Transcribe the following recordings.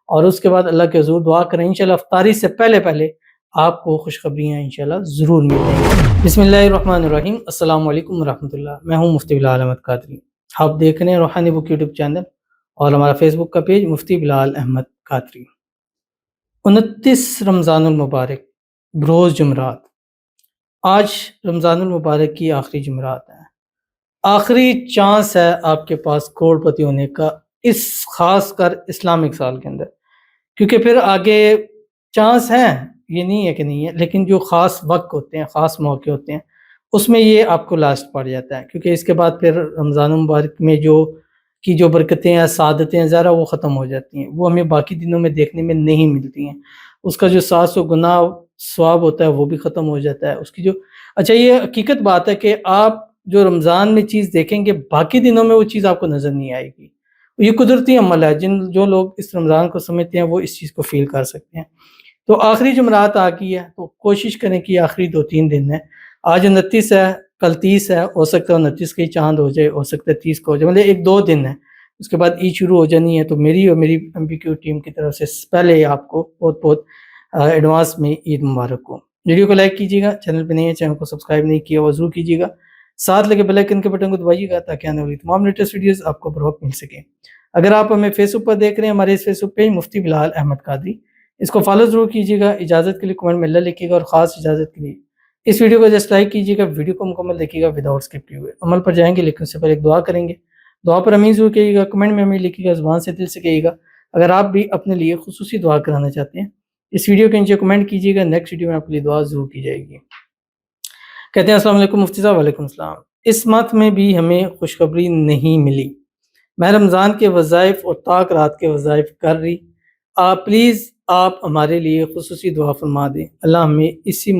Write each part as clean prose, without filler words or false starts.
اور اس کے بعد اللہ کے حضور دعا کریں انشاءاللہ افطاری سے پہلے پہلے آپ کو خوشخبریاں انشاءاللہ ضرور مل جائیں گی۔ بسم اللہ الرحمن الرحیم، السلام علیکم ورحمۃ اللہ۔ میں ہوں مفتی بلال احمد قادری، آپ دیکھ رہے ہیں روحانی بک یوٹیوب چینل اور ہمارا فیس بک کا پیج مفتی بلال احمد قادری۔ 29 رمضان المبارک بروز جمعرات، آج رمضان المبارک کی آخری جمعرات ہے، آخری چانس ہے آپ کے پاس کروڑ پتی ہونے کا، اس خاص کر اسلامک سال کے اندر، کیونکہ پھر آگے چانس ہیں، یہ نہیں ہے کہ نہیں ہے، لیکن جو خاص وقت ہوتے ہیں، خاص موقع ہوتے ہیں، اس میں یہ آپ کو لاسٹ پڑ جاتا ہے، کیونکہ اس کے بعد پھر رمضان مبارک میں جو برکتیں ہیں، سعادتیں ہیں، ذرا وہ ختم ہو جاتی ہیں، وہ ہمیں باقی دنوں میں دیکھنے میں نہیں ملتی ہیں۔ اس کا جو 700 گنا ثواب ہوتا ہے وہ بھی ختم ہو جاتا ہے، اس کی جو اچھا یہ حقیقت بات ہے کہ آپ جو رمضان میں چیز دیکھیں گے باقی دنوں میں وہ چیز آپ کو نظر نہیں آئے گی، یہ قدرتی عمل ہے، جو لوگ اس رمضان کو سمجھتے ہیں وہ اس چیز کو فیل کر سکتے ہیں۔ تو آخری جمعرات آ گئی ہے، تو کوشش کریں کہ آخری 2-3 دن ہے، آج 29 ہے، کل 30 ہے، ہو سکتا ہے 29 کا ہی چاند ہو جائے، ہو سکتا ہے 30 کا ہو جائے، مطلب 1-2 دن ہے، اس کے بعد عید شروع ہو جانی ہے۔ تو میری اور میری MPQ ٹیم کی طرف سے پہلے آپ کو بہت بہت ایڈوانس میں عید مبارک ہو۔ ویڈیو کو لائک کیجیے گا، چینل پہ نہیں ہے، چینل کو سبسکرائب نہیں کیا وہ ضرور کیجیے گا، ساتھ لگے بیل آئیکن کے بٹن کو دبائیے گا تاکہ آنے والی تمام لیٹسٹ ویڈیوز آپ کو بروقت مل سکیں۔ اگر آپ ہمیں فیس بک پر دیکھ رہے ہیں، ہمارے اس فیس بک پیج مفتی بلال احمد قادری، اس کو فالو ضرور کیجیے گا، اجازت کے لیے کمنٹ میں اللہ لکھیے گا، اور خاص اجازت کے لیے اس ویڈیو کو جسٹ لائک کیجیے گا، ویڈیو کو مکمل دیکھیے گا وداؤٹ اسکپ کیے ہوئے۔ عمل پر جائیں گے لیکن اس سے پہلے ایک دعا کریں گے، دعا پر امین ضرور کہیے گا، کمنٹ میں امین لکھیے گا، زبان سے دل سے کہیے گا۔ اگر آپ بھی اپنے لیے خصوصی دعا کرانا چاہتے ہیں اس ویڈیو کے نیچے کمنٹ کیجیے گا، نیکسٹ ویڈیو میں آپ کے لیے دعا ضرور کی جائے گی۔ کہتے ہیں السلام علیکم مفتی صاحب۔ وعلیکم السلام۔ اس منتھ میں بھی ہمیں خوشخبری نہیں ملی، میں رمضان کے وظائف اور طاق رات کے وظائف کر رہی، پلیز آپ ہمارے لیے خصوصی دعا فرما دیں، اللہ ہمیں اسی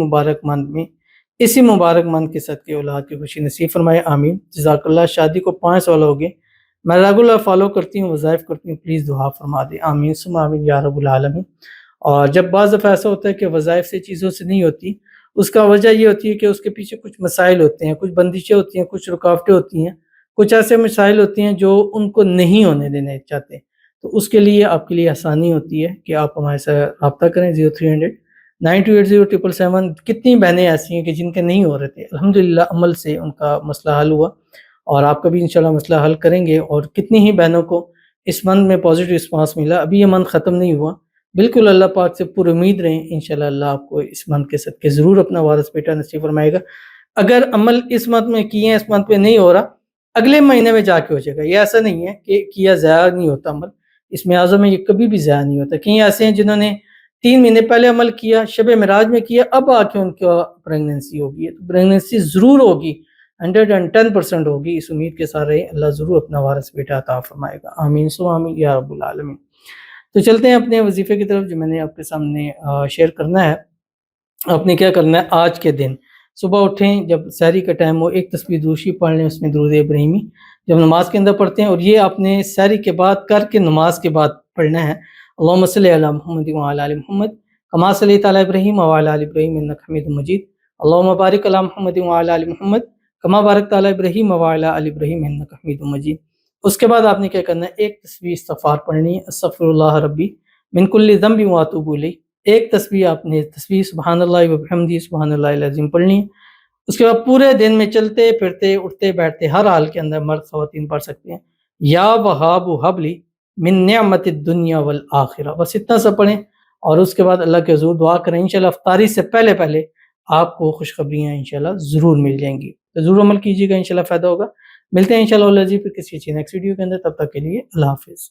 مبارک منتھ کے صدقے اولاد کی خوشی نصیب فرمائے، آمین۔ جزاک اللہ۔ شادی کو 5 سال ہو گئے، میں ریگولر فالو کرتی ہوں، وظائف کرتی ہوں، پلیز دعا فرما دیں، آمین ثم آمین یا رب العالمین۔ اور جب بعض دفعہ ایسا ہوتا ہے کہ وظائف سے چیزوں سے نہیں ہوتی، اس کا وجہ یہ ہوتی ہے کہ اس کے پیچھے کچھ مسائل ہوتے ہیں، کچھ بندشیں ہوتی ہیں، کچھ رکاوٹیں ہوتی ہیں، کچھ ایسے مسائل ہوتے ہیں جو ان کو نہیں ہونے دینے چاہتے، تو اس کے لیے آپ کے لیے آسانی ہوتی ہے کہ آپ ہمارے ساتھ رابطہ کریں 0300 9280 کتنی بہنیں ایسی ہیں کہ جن کے نہیں ہو رہے تھے، الحمدللہ عمل سے ان کا مسئلہ حل ہوا، اور آپ کا بھی انشاءاللہ مسئلہ حل کریں گے، اور کتنی ہی بہنوں کو اس منتھ میں پازیٹیو رسپانس ملا، ابھی یہ منتھ ختم نہیں ہوا، بالکل اللہ پاک سے پر امید رہیں، انشاءاللہ اللہ آپ کو اس منتھ کے صدقے ضرور اپنا وارث بیٹا نصیب فرمائے گا۔ اگر عمل اس منتھ میں کیے ہیں، اس منتھ میں نہیں ہو رہا، اگلے مہینے میں جا کے ہو جائے گا، یہ ایسا نہیں ہے کہ کیا ضائع نہیں ہوتا عمل، اس میں اعظم میں یہ کبھی بھی ضائع نہیں ہوتا۔ کہیں ایسے ہیں جنہوں نے 3 مہینے پہلے عمل کیا، شب معراج میں کیا، اب آ کے ان کا پریگننسی ہوگی، تو پریگننسی ضرور ہوگی، 110% ہوگی، اس امید کے ساتھ رہے، اللہ ضرور اپنا وارث بیٹا عطا فرمائے گا، آمین ثم آمین یا رب العالمین۔ تو چلتے ہیں اپنے وظیفے کی طرف جو میں نے آپ کے سامنے شیئر کرنا ہے۔ آپ نے کیا کرنا ہے، آج کے دن صبح اٹھیں، جب سحری کا ٹائم ہو، ایک تسبیح دوشی پڑھ لیں، اس میں درود ابراہیمی جب نماز کے اندر پڑھتے ہیں، اور یہ آپ نے سحری کے بعد کر کے نماز کے بعد پڑھنا ہے، اللہم صلی علی محمد وعلی آل محمد کما صلیت علی ابراہیم وعلی آل ابراہیم انک حمید مجید، اللہم بارک علی محمد وعلی آل محمد کما بارکت علی ابراہیم وعلی آل ابراہیم انک حمید مجید۔ اس کے بعد آپ نے کیا کرنا ہے، ایک تسبیح استغفار پڑھنی ہے، استغفر اللہ ربی من کل ذنب واتوب الیہ، ایک تسبیح آپ نے تسبیح سبحان اللہ وبحمدہ سبحان اللہ العظیم پڑھنی ہے۔ اس کے بعد پورے دن میں چلتے پھرتے اٹھتے بیٹھتے ہر حال کے اندر مرد خواتین پڑھ سکتے ہیں، یا وہاب حب لی من نعمت الدنیا والآخرہ، بس اتنا سا پڑھیں، اور اس کے بعد اللہ کے حضور دعا کریں، انشاءاللہ افطاری سے پہلے پہلے آپ کو خوشخبریاں انشاءاللہ ضرور مل جائیں گی، تو ضرور عمل کیجیے گا، انشاءاللہ فائدہ ہوگا۔ ملتے ہیں انشاءاللہ پھر کسی اچھی نیکسٹ ویڈیو کے اندر، تب تک کے لیے اللہ حافظ۔